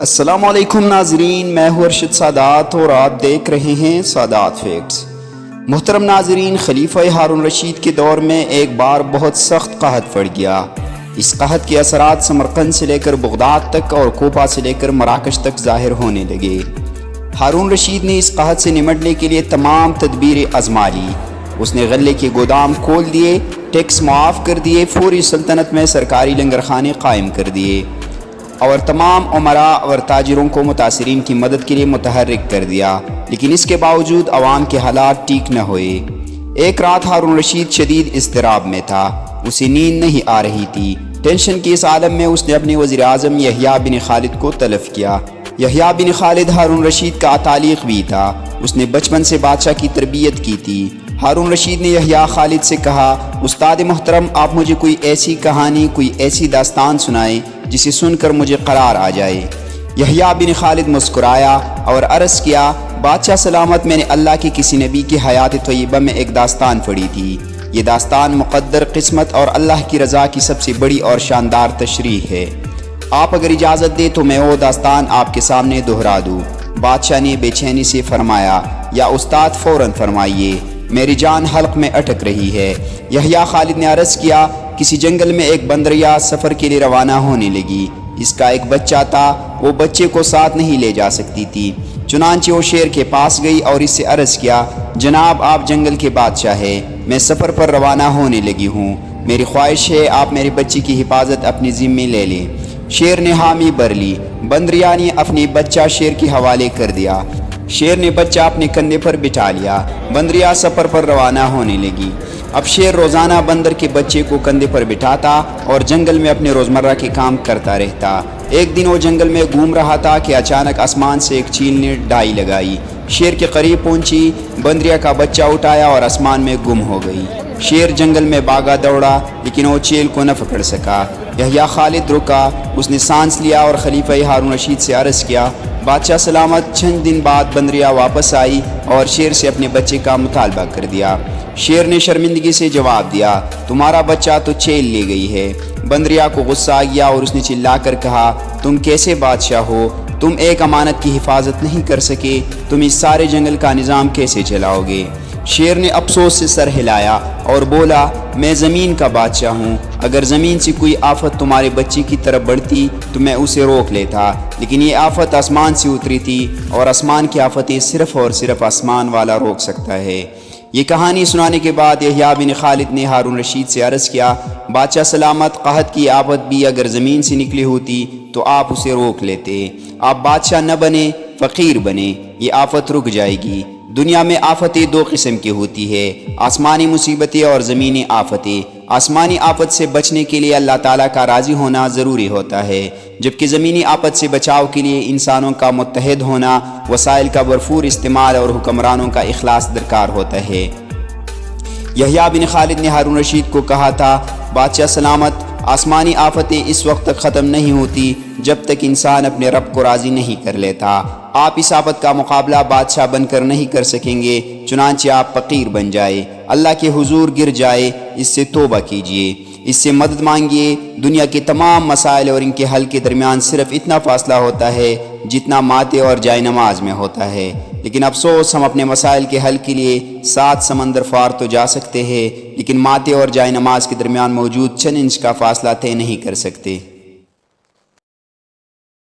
السلام علیکم ناظرین، میں ہوں ارشد سادات اور آپ دیکھ رہے ہیں سادات فیکٹس۔ محترم ناظرین، خلیفہ ہارون رشید کے دور میں ایک بار بہت سخت قحط پڑ گیا۔ اس قحط کے اثرات سمرقند سے لے کر بغداد تک اور کوفہ سے لے کر مراکش تک ظاہر ہونے لگے۔ ہارون رشید نے اس قحط سے نمٹنے کے لیے تمام تدبیریں آزما لی۔ اس نے غلے کے گودام کھول دیے، ٹیکس معاف کر دیے، فوری سلطنت میں سرکاری لنگرخانے قائم کر دیے اور تمام امراء اور تاجروں کو متاثرین کی مدد کے لیے متحرک کر دیا، لیکن اس کے باوجود عوام کے حالات ٹھیک نہ ہوئے۔ ایک رات ہارون رشید شدید اضطراب میں تھا، اسے نیند نہیں آ رہی تھی۔ ٹینشن کے اس عالم میں اس نے اپنے وزیر اعظم یحییٰ بن خالد کو طلب کیا۔ یحییٰ بن خالد ہارون رشید کا اتالق بھی تھا، اس نے بچپن سے بادشاہ کی تربیت کی تھی۔ ہارون رشید نے یحییٰ خالد سے کہا، استاد محترم، آپ مجھے کوئی ایسی کہانی، کوئی ایسی داستان سنائیں جسے سن کر مجھے قرار آ جائے۔ یحییٰ بن خالد مسکرایا اور عرض کیا، بادشاہ سلامت، میں نے اللہ کے کسی نبی کی حیات طیبہ میں ایک داستان پڑھی تھی۔ یہ داستان مقدر، قسمت اور اللہ کی رضا کی سب سے بڑی اور شاندار تشریح ہے۔ آپ اگر اجازت دیں تو میں وہ داستان آپ کے سامنے دہرا دوں۔ بادشاہ نے بے چینی سے فرمایا، یا استاد فوراً فرمائیے، میری جان حلق میں اٹک رہی ہے۔ یحییٰ خالد نے عرض کیا، کسی جنگل میں ایک بندریا سفر کے لیے روانہ ہونے لگی۔ اس کا ایک بچہ تھا، وہ بچے کو ساتھ نہیں لے جا سکتی تھی، چنانچہ وہ شیر کے پاس گئی اور اس سے عرض کیا، جناب آپ جنگل کے بادشاہ ہیں، میں سفر پر روانہ ہونے لگی ہوں، میری خواہش ہے آپ میرے بچے کی حفاظت اپنی ذمہ لے لیں۔ شیر نے حامی بھر لی، بندریا نے اپنی بچہ شیر کے حوالے کر دیا۔ شیر نے بچہ اپنے کندھے پر بٹھا لیا، بندریا سفر پر روانہ ہونے لگی۔ اب شیر روزانہ بندر کے بچے کو کندھے پر بٹھاتا اور جنگل میں اپنے روزمرہ کے کام کرتا رہتا۔ ایک دن وہ جنگل میں گھوم رہا تھا کہ اچانک آسمان سے ایک چیل نے ڈائی لگائی، شیر کے قریب پہنچی، بندریا کا بچہ اٹھایا اور آسمان میں گم ہو گئی۔ شیر جنگل میں بھاگا دوڑا لیکن وہ چیل کو نہ پکڑ سکا۔ یحییٰ خالد رکا، اس نے سانس لیا اور خلیفہ ہارون رشید سے عرض کیا، بادشاہ سلامت، چند دن بعد بندریا واپس آئی اور شیر سے اپنے بچے کا مطالبہ کر دیا۔ شیر نے شرمندگی سے جواب دیا، تمہارا بچہ تو چیل لے گئی ہے۔ بندریا کو غصہ آ گیا اور اس نے چلا کر کہا، تم کیسے بادشاہ ہو؟ تم ایک امانت کی حفاظت نہیں کر سکے، تم اس سارے جنگل کا نظام کیسے چلاؤ گے؟ شیر نے افسوس سے سر ہلایا اور بولا، میں زمین کا بادشاہ ہوں، اگر زمین سے کوئی آفت تمہارے بچے کی طرف بڑھتی تو میں اسے روک لیتا، لیکن یہ آفت آسمان سے اتری تھی اور آسمان کی آفتیں صرف اور صرف آسمان والا روک سکتا ہے۔ یہ کہانی سنانے کے بعد یحییٰ بن خالد نے ہارون رشید سے عرض کیا، بادشاہ سلامت، قحط کی آفت بھی اگر زمین سے نکلی ہوتی تو آپ اسے روک لیتے۔ آپ بادشاہ نہ بنے، فقیر بنے، یہ آفت رک جائے گی۔ دنیا میں آفتیں دو قسم کی ہوتی ہے، آسمانی مصیبتیں اور زمینی آفتیں۔ آسمانی آفت سے بچنے کے لیے اللہ تعالیٰ کا راضی ہونا ضروری ہوتا ہے، جبکہ زمینی آفت سے بچاؤ کے لیے انسانوں کا متحد ہونا، وسائل کا بھرپور استعمال اور حکمرانوں کا اخلاص درکار ہوتا ہے۔ یحییٰ بن خالد نے ہارون رشید کو کہا تھا، بادشاہ سلامت، آسمانی آفتیں اس وقت تک ختم نہیں ہوتی جب تک انسان اپنے رب کو راضی نہیں کر لیتا۔ آپ اس آفت کا مقابلہ بادشاہ بن کر نہیں کر سکیں گے، چنانچہ آپ فقیر بن جائے، اللہ کے حضور گر جائے، اس سے توبہ کیجئے، اس سے مدد مانگیے۔ دنیا کے تمام مسائل اور ان کے حل کے درمیان صرف اتنا فاصلہ ہوتا ہے جتنا ماتے اور جائے نماز میں ہوتا ہے، لیکن افسوس ہم اپنے مسائل کے حل کے لیے 7 سمندر پار تو جا سکتے ہیں، لیکن ماتے اور جائے نماز کے درمیان موجود چند انچ کا فاصلہ طے نہیں کر سکتے۔